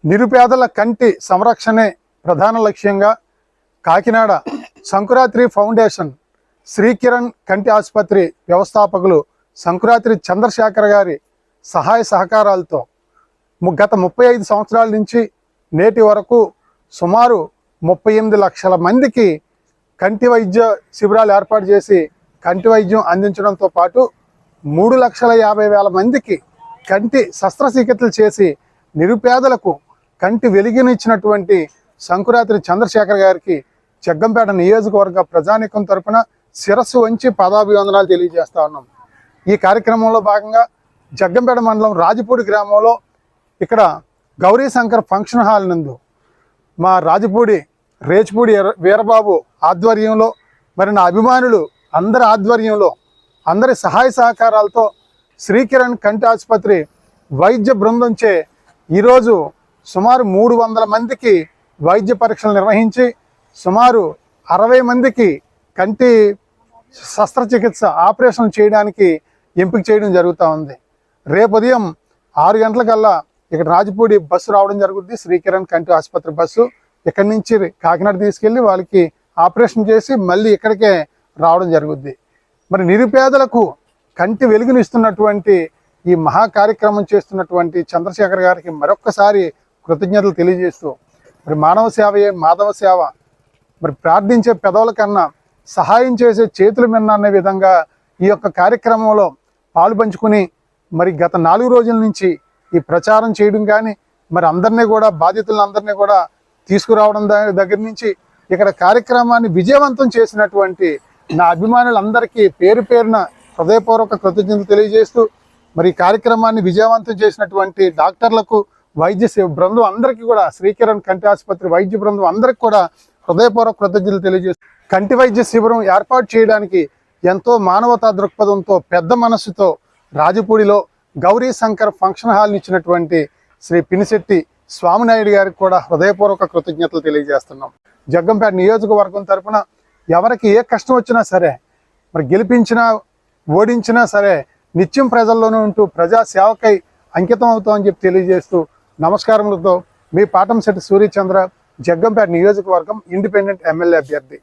నిరుపేదల కంటి సంరక్షణే ప్రధాన లక్ష్యంగా కాకినాడ సంకురాత్రి ఫౌండేషన్ శ్రీకిరణ్ కంటి ఆసుపత్రి వ్యవస్థాపకులు సంకురాత్రి చంద్రశేఖర్ గారి సహాయ సహకారాలతో గత 35 సంవత్సరాల నుంచి నేటి వరకు సుమారు 38 లక్షల మందికి కంటి వైద్య శిబిరాలు ఏర్పాటు చేసి కంటి వైద్యం అందించడంతో పాటు 3,50,000 మందికి కంటి శస్త్రచికిత్సలు చేసి నిరుపేదలకు కంటి వెలుగునిచ్చినటువంటి సంకురాత్రి చంద్రశేఖర్ గారికి జగ్గంపేట నియోజకవర్గ ప్రజానీకం తరపున శిరస్సు వంచి పాదాభివందనాలు తెలియజేస్తా ఉన్నాం. ఈ కార్యక్రమంలో భాగంగా జగ్గంపేట మండలం రాజపూడి గ్రామంలో ఇక్కడ గౌరీ శంకర్ ఫంక్షన్ హాల్ నందు మా రాజపూడి రేచిపూడి వీరబాబు ఆధ్వర్యంలో మరి నా అభిమానులు అందరి ఆధ్వర్యంలో అందరి సహాయ సహకారాలతో శ్రీకిరణ్ కంటి ఆసుపత్రి వైద్య బృందంచే ఈరోజు సుమారు 300 మందికి వైద్య పరీక్షలు నిర్వహించి సుమారు 60 మందికి కంటి శస్త్రచికిత్స ఆపరేషన్ చేయడానికి ఎంపిక చేయడం జరుగుతూ ఉంది. రేపు ఉదయం 6 గంటలకల్లా ఇక్కడ రాజపూడి బస్సు రావడం జరుగుతుంది. శ్రీకిరణ్ కంటి ఆసుపత్రి బస్సు ఇక్కడి నుంచి కాకినాడ తీసుకెళ్ళి వాళ్ళకి ఆపరేషన్ చేసి మళ్ళీ ఇక్కడికే రావడం జరుగుద్ది. మరి నిరుపేదలకు కంటి వెలుగునిస్తున్నటువంటి ఈ మహా కార్యక్రమం చేస్తున్నటువంటి చంద్రశేఖర్ గారికి మరొక్కసారి కృతజ్ఞతలు తెలియజేస్తూ మరి మానవ సేవయే మాధవ సేవ, మరి ప్రార్థించే పెదవుల కన్నా సహాయం చేసే చేతులు మిన్న అనే విధంగా ఈ యొక్క కార్యక్రమంలో పాలు పంచుకుని మరి గత 4 రోజుల నుంచి ఈ ప్రచారం చేయడం కానీ మరి అందరినీ కూడా బాధితులందరినీ కూడా తీసుకురావడం దగ్గర నుంచి ఇక్కడ కార్యక్రమాన్ని విజయవంతం చేసినటువంటి నా అభిమానులందరికీ పేరు పేరున హృదయపూర్వక కృతజ్ఞతలు తెలియజేస్తూ మరి ఈ కార్యక్రమాన్ని విజయవంతం చేసినటువంటి డాక్టర్లకు వైద్య బృందం అందరికీ కూడా శ్రీకిరణ్ కంటి ఆసుపత్రి వైద్య బృందం అందరికీ కూడా హృదయపూర్వక కృతజ్ఞతలు తెలియజేస్తూ కంటి వైద్య శిబిరం ఏర్పాటు చేయడానికి ఎంతో మానవతా దృక్పథంతో పెద్ద మనస్సుతో రాజపూడిలో గౌరీ శంకర్ ఫంక్షన్ హాల్ని ఇచ్చినటువంటి శ్రీ పినిశెట్టి స్వామినాయుడు గారికి కూడా హృదయపూర్వక కృతజ్ఞతలు తెలియజేస్తున్నాం. జగ్గంపేట నియోజకవర్గం తరఫున ఎవరికి ఏ కష్టం వచ్చినా సరే మరి గెలిపించినా ఓడించినా సరే నిత్యం ప్రజల్లోనే ఉంటూ ప్రజా సేవకై అంకితం అవుతామని చెప్పి తెలియజేస్తూ నమస్కారములతో మీ పాటంశెట్టి సూర్యచంద్ర, జగ్గంపేట నియోజకవర్గం ఇండిపెండెంట్ ఎమ్మెల్యే అభ్యర్థి.